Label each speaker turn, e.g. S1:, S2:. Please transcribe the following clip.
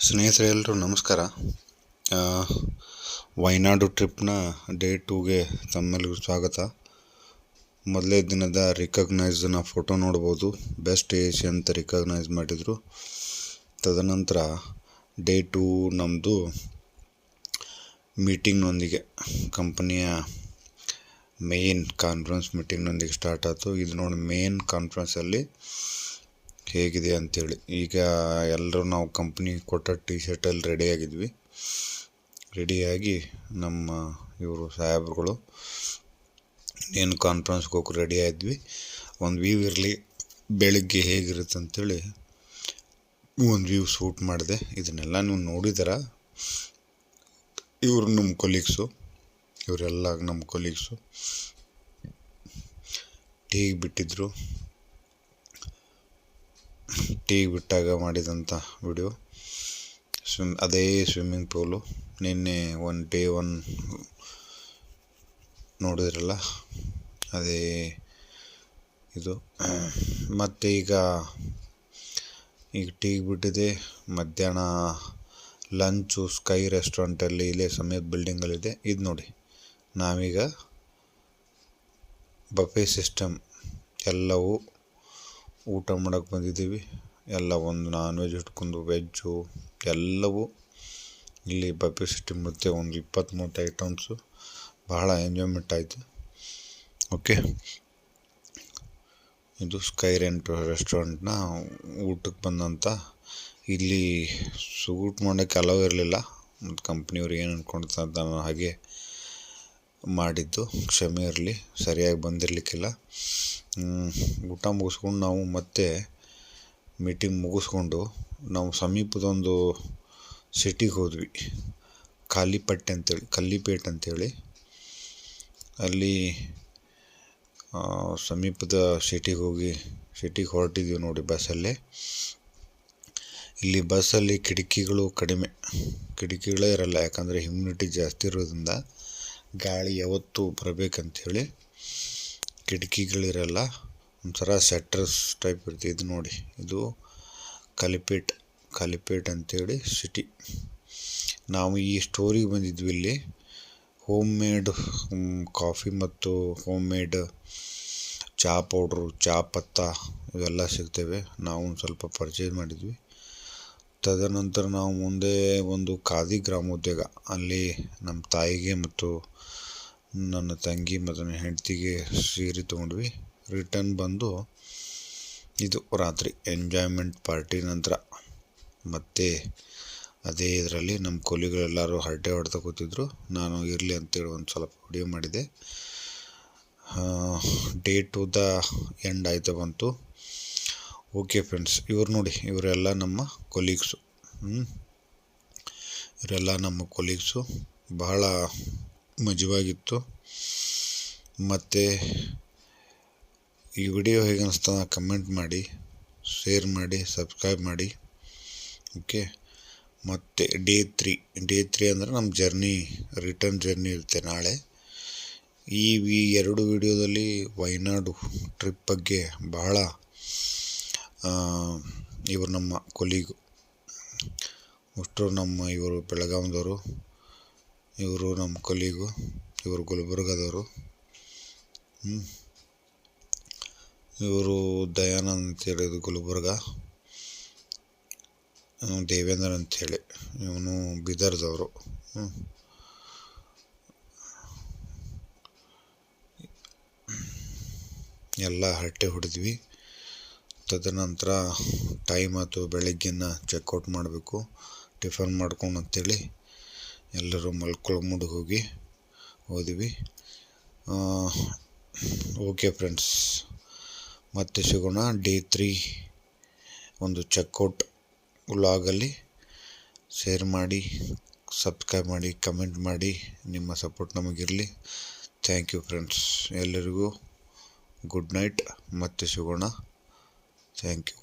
S1: ಸ್ನೇಹಿತರೆ ಎಲ್ಲರೂ ನಮಸ್ಕಾರ. ವಯನಾಡು ಟ್ರಿಪ್ನ ಡೇ 2ಗೆ ತಮ್ಮೆಲ್ಲರಿಗೂ ಸ್ವಾಗತ. ಮೊದಲೇ ದಿನದ ರಿಕಗ್ನೈಸ್ನ ಫೋಟೋ ನೋಡ್ಬೋದು. ಬೆಸ್ಟ್ AC ಅಂತ ರಿಕಗ್ನೈಸ್ ಮಾಡಿದರು. ತದನಂತರ ಡೇ 2 ನಮ್ಮದು ಮೀಟಿಂಗ್ನೊಂದಿಗೆ, ಕಂಪನಿಯ ಮೇನ್ ಕಾನ್ಫರೆನ್ಸ್ ಮೀಟಿಂಗ್ನೊಂದಿಗೆ ಸ್ಟಾರ್ಟ್ ಆಯಿತು. ಇದು ನೋಡಿ ಮೇನ್ ಕಾನ್ಫರೆನ್ಸಲ್ಲಿ ಹೇಗಿದೆ ಅಂಥೇಳಿ. ಈಗ ಎಲ್ಲರೂ ನಾವು ಕಂಪ್ನಿ ಕೊಟ್ಟ T-ಶರ್ಟಲ್ಲಿ ರೆಡಿಯಾಗಿ ನಮ್ಮ ಇವರು ಸಾಹೇಬ್ರುಗಳು ಏನು ಕಾನ್ಫರೆನ್ಸ್ಗೆ ಹೋಗಿ ರೆಡಿ ಆದ್ವಿ. ಒಂದು ವ್ಯೂ ಇರಲಿ ಬೆಳಗ್ಗೆ ಹೇಗಿರುತ್ತೆ ಅಂಥೇಳಿ ಒಂದು ವ್ಯೂ ಶೂಟ್ ಮಾಡಿದೆ. ಇದನ್ನೆಲ್ಲ ನೀವು ನೋಡಿದಾರ. ಇವರು ನಮ್ಮ ಕೊಲೀಗ್ಸು, ಇವರೆಲ್ಲ ನಮ್ಮ ಕೊಲೀಗ್ಸು ಟೀಗೆ ಬಿಟ್ಟಾಗ ಮಾಡಿದಂಥ ವಿಡಿಯೋ. ಅದೇ ಸ್ವಿಮ್ಮಿಂಗ್ ಪೂಲು ನಿನ್ನೆ ಡೇ 1 ನೋಡಿದ್ರಲ್ಲ, ಅದೇ ಇದು. ಮತ್ತು ಈಗ ಟೀಗೆ ಬಿಟ್ಟಿದೆ. ಮಧ್ಯಾಹ್ನ ಲಂಚು ಸ್ಕೈ ರೆಸ್ಟೋರೆಂಟಲ್ಲಿ ಇಲ್ಲೇ ಸಮೇತ ಬಿಲ್ಡಿಂಗಲ್ಲಿದೆ. ಇದು ನೋಡಿ, ನಾವೀಗ ಬಫೆ ಸಿಸ್ಟಮ್ ಎಲ್ಲವೂ ಊಟ ಮಾಡೋಕ್ಕೆ ಬಂದಿದ್ದೀವಿ. ಎಲ್ಲ ಒಂದು ನಾನ್ ವೆಜ್ ಹಿಡ್ಕೊಂಡು ವೆಜ್ಜು ಎಲ್ಲವೂ ಇಲ್ಲಿ ಬಫೆ ಸಿಸ್ಟಮ್ ಇರುತ್ತೆ. ಒಂದು 20-30 ಐಟಮ್ಸು. ಬಹಳ ಎಂಜಾಯ್ಮೆಂಟ್ ಆಯಿತು. ಓಕೆ, ಇದು ಸ್ಕೈ ರೆಸ್ಟೋರೆಂಟ್ನ ಊಟಕ್ಕೆ ಬಂದಂಥ. ಇಲ್ಲಿ ಊಟ ಮಾಡೋಕ್ಕೆ ಅಲೋ ಇರಲಿಲ್ಲ. ಮತ್ತು ಕಂಪ್ನಿಯವ್ರು ಏನು ಅಂದ್ಕೊಳ್ತಾರೆ ನಾನು ಹಾಗೆ ಮಾಡಿದ್ದು, ಕ್ಷಮೆ ಇರಲಿ. ಸರಿಯಾಗಿ ಬಂದಿರಲಿಕ್ಕಿಲ್ಲ. ಊಟ ಮುಗಿಸ್ಕೊಂಡು ನಾವು ಮತ್ತೆ ಮೀಟಿಂಗ್ ಮುಗಿಸ್ಕೊಂಡು ನಾವು ಸಮೀಪದೊಂದು ಸಿಟಿಗೆ ಹೋದ್ವಿ. ಕಲ್ಲಿಪೇಟ್ ಅಂತೇಳಿ. ಅಲ್ಲಿ ಸಮೀಪದ ಸಿಟಿಗೆ ಹೊರಟಿದ್ವಿ ನೋಡಿ ಬಸ್ಸಲ್ಲೇ. ಇಲ್ಲಿ ಬಸ್ಸಲ್ಲಿ ಕಿಟಕಿಗಳೇ ಇರಲ್ಲ. ಯಾಕಂದರೆ ಹ್ಯುಮಿಡಿಟಿ ಜಾಸ್ತಿ ಇರೋದ್ರಿಂದ ಗಾಳಿ ಯಾವತ್ತೂ ಬರಬೇಕಂಥೇಳಿ ಕಿಟಕಿಗಳಿರಲ್ಲ. ಒಂಥರ ಶೆಟ್ಟರ್ಸ್ ಟೈಪ್ ಇರುತ್ತೆ. ಇದು ನೋಡಿ, ಇದು ಕಲಿಪೇಟ್ ಅಂತೇಳಿ ಸಿಟಿ. ನಾವು ಈ ಸ್ಟೋರಿಗೆ ಬಂದಿದ್ವಿ. ಇಲ್ಲಿ ಹೋಮ್ ಮೇಡ್ ಕಾಫಿ ಮತ್ತು ಹೋಮ್ ಮೇಡ್ ಚಹಾ ಪೌಡ್ರು, ಚಹಾ ಪತ್ತ ಇವೆಲ್ಲ ಸಿಗ್ತೇವೆ. ನಾವು ಒಂದು ಸ್ವಲ್ಪ ಪರ್ಚೇಸ್ ಮಾಡಿದ್ವಿ. ತದನಂತರ ನಾವು ಮುಂದೆ ಒಂದು ಖಾದಿ ಗ್ರಾಮೋದ್ಯೋಗ, ಅಲ್ಲಿ ನಮ್ಮ ತಾಯಿಗೆ ಮತ್ತು ನನ್ನ ತಂಗಿ ಮತ್ತು ನನ್ನ ಹೆಂಡತಿಗೆ ಸೀರೆ ತೊಗೊಂಡ್ವಿ. ರಿಟರ್ನ್ ಬಂದು ಇದು ರಾತ್ರಿ ಎಂಜಾಯ್ಮೆಂಟ್ ಪಾರ್ಟಿ. ನಂತರ ಮತ್ತೆ ಅದೇ ಇದರಲ್ಲಿ ನಮ್ಮ ಕೊಲಿಗಳೆಲ್ಲರೂ ಹರಟೆ ಹೊಡ್ತಾ ಕೂತಿದ್ರು. ನಾನು ಇರಲಿ ಅಂತೇಳಿ ಒಂದು ಸ್ವಲ್ಪ ವಿಡಿಯೋ ಮಾಡಿದೆ. ಡೇ 2 ಎಂಡ್ ಆಯ್ತು ಬಂತು. ಓಕೆ ಫ್ರೆಂಡ್ಸ್, ಇವ್ರು ನೋಡಿ, ಇವರೆಲ್ಲ ನಮ್ಮ ಕೊಲೀಗ್ಸು. ಬಹಳ ಮಜವಾಗಿತ್ತು. ಮತ್ತು ಈ ವಿಡಿಯೋ ಹೇಗೆ ಅನಿಸ್ತಾ ಕಮೆಂಟ್ ಮಾಡಿ, ಶೇರ್ ಮಾಡಿ, ಸಬ್ಸ್ಕ್ರೈಬ್ ಮಾಡಿ. ಓಕೆ, ಮತ್ತು ಡೇ 3 ಅಂದರೆ ನಮ್ಮ ರಿಟರ್ನ್ ಜರ್ನಿ ಇರುತ್ತೆ ನಾಳೆ. ಈ 2 ವಿಡಿಯೋದಲ್ಲಿ ವಯನಾಡು ಟ್ರಿಪ್ ಬಗ್ಗೆ ಬಹಳ ಇವರು ನಮ್ಮ ಕೊಲೀಗು. ಅಷ್ಟು ಇವರು ಬೆಳಗಾವಿದವರು, ಇವರು ನಮ್ಮ ಕೊಲೀಗು. ಇವರು ಗುಲ್ಬರ್ಗದವರು. ಇವರು ದಯಾನಂದ್ ಅಂತೇಳಿ, ಇದು ಗುಲ್ಬರ್ಗ. ದೇವೇಂದ್ರ ಅಂಥೇಳಿ, ಇವನು ಬೀದರ್ದವರು. ಎಲ್ಲ ಹರಟೆ ಹೊಡೆದ್ವಿ. ತದನಂತರ ಟೈಮ್ ಆಯಿತು, ಬೆಳಗ್ಗಿನ ಚೆಕ್ಔಟ್ ಮಾಡಬೇಕು, ಟಿಫನ್ ಮಾಡ್ಕೊಂಡು ಅಂತೇಳಿ ಎಲ್ಲರೂ ಮಲ್ಕೊಳ್ಳೋ ಹೋದ್ವಿ. ಓಕೆ ಫ್ರೆಂಡ್ಸ್, ಮತ್ತೆ ಸಿಗೋಣ ಡೇ 3 ಒಂದು ಚೆಕ್ಔಟ್ ವ್ಲಾಗಲ್ಲಿ. ಶೇರ್ ಮಾಡಿ, ಸಬ್ಸ್ಕ್ರೈಬ್ ಮಾಡಿ, ಕಮೆಂಟ್ ಮಾಡಿ. ನಿಮ್ಮ ಸಪೋರ್ಟ್ ನಮಗಿರಲಿ. Thank you friends. ಎಲ್ಲರಿಗೂ ಗುಡ್ ನೈಟ್. ಮತ್ತೆ ಸಿಗೋಣ. Thank you.